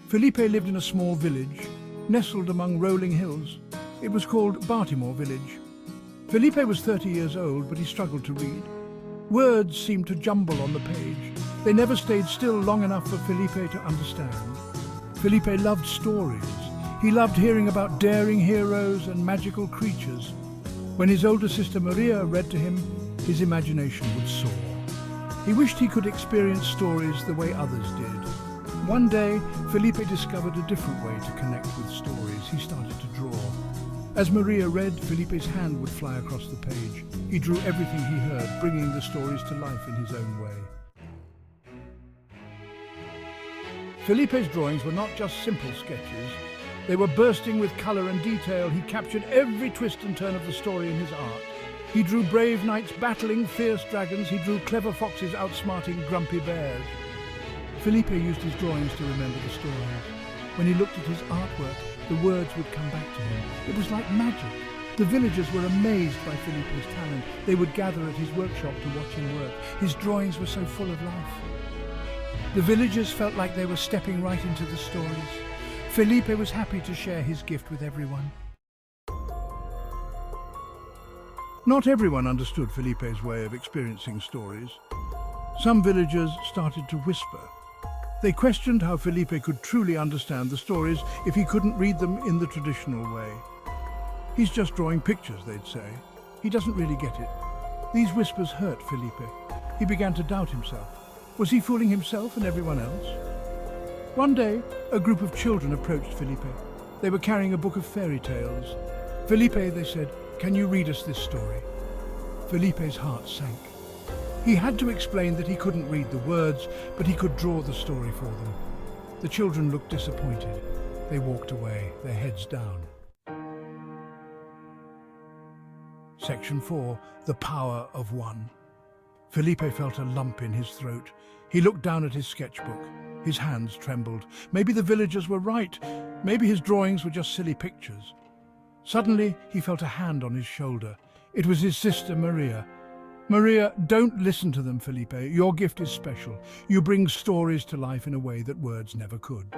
Felipe lived in a small village, nestled among rolling hills. It was called Baltimore Village. Felipe was 30 years old, but he struggled to read. Words seemed to jumble on the page. They never stayed still long enough for Felipe to understand. Felipe loved stories. He loved hearing about daring heroes and magical creatures. When his older sister Maria read to him, his imagination would soar. He wished he could experience stories the way others did. One day, Felipe discovered a different way to connect with stories. He started to draw. As Maria read, Felipe's hand would fly across the page. He drew everything he heard, bringing the stories to life in his own way. Felipe's drawings were not just simple sketches. They were bursting with color and detail. He captured every twist and turn of the story in his art. He drew brave knights battling fierce dragons. He drew clever foxes outsmarting grumpy bears. Felipe used his drawings to remember the stories. When he looked at his artwork, the words would come back to him. It was like magic. The villagers were amazed by Felipe's talent. They would gather at his workshop to watch him work. His drawings were so full of life. The villagers felt like they were stepping right into the stories. Felipe was happy to share his gift with everyone. Not everyone understood Felipe's way of experiencing stories. Some villagers started to whisper. They questioned how Felipe could truly understand the stories if he couldn't read them in the traditional way. He's just drawing pictures, they'd say. He doesn't really get it. These whispers hurt Felipe. He began to doubt himself. Was he fooling himself and everyone else? One day, a group of children approached Felipe. They were carrying a book of fairy tales. Felipe, they said, can you read us this story? Felipe's heart sank. He had to explain that he couldn't read the words, but he could draw the story for them. The children looked disappointed. They walked away, their heads down. Section 4. The Power of One. Felipe felt a lump in his throat. He looked down at his sketchbook. His hands trembled. Maybe the villagers were right. Maybe his drawings were just silly pictures. Suddenly, he felt a hand on his shoulder. It was his sister, Maria. Maria, don't listen to them, Felipe. Your gift is special. You bring stories to life in a way that words never could.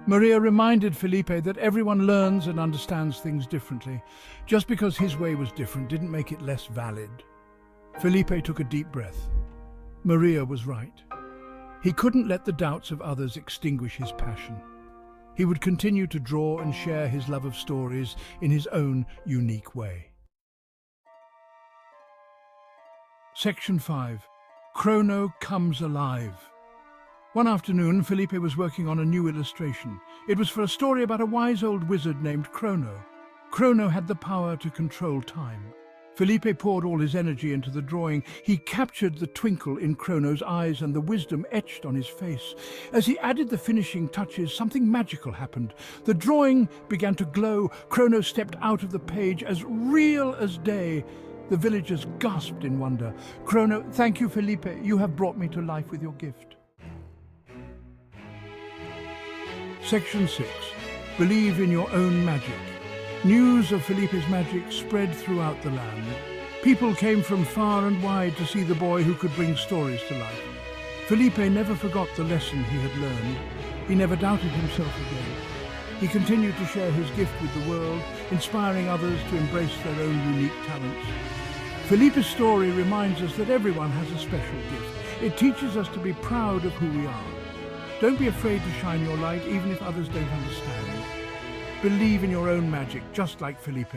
Maria reminded Felipe that everyone learns and understands things differently. Just because his way was different didn't make it less valid. Felipe took a deep breath. Maria was right. He couldn't let the doubts of others extinguish his passion. He would continue to draw and share his love of stories in his own unique way. Section 5. Chrono Comes Alive. One afternoon, Felipe was working on a new illustration. It was for a story about a wise old wizard named Chrono. Chrono had the power to control time. Felipe poured all his energy into the drawing. He captured the twinkle in Chrono's eyes and the wisdom etched on his face. As he added the finishing touches, something magical happened. The drawing began to glow. Chrono stepped out of the page as real as day. The villagers gasped in wonder. Chrono, thank you, Felipe. You have brought me to life with your gift. Section 6. Believe in your own magic. News of Felipe's magic spread throughout the land. People came from far and wide to see the boy who could bring stories to life. Felipe never forgot the lesson he had learned. He never doubted himself again. He continued to share his gift with the world, inspiring others to embrace their own unique talents. Felipe's story reminds us that everyone has a special gift. It teaches us to be proud of who we are. Don't be afraid to shine your light, even if others don't understand. Believe in your own magic, just like Felipe.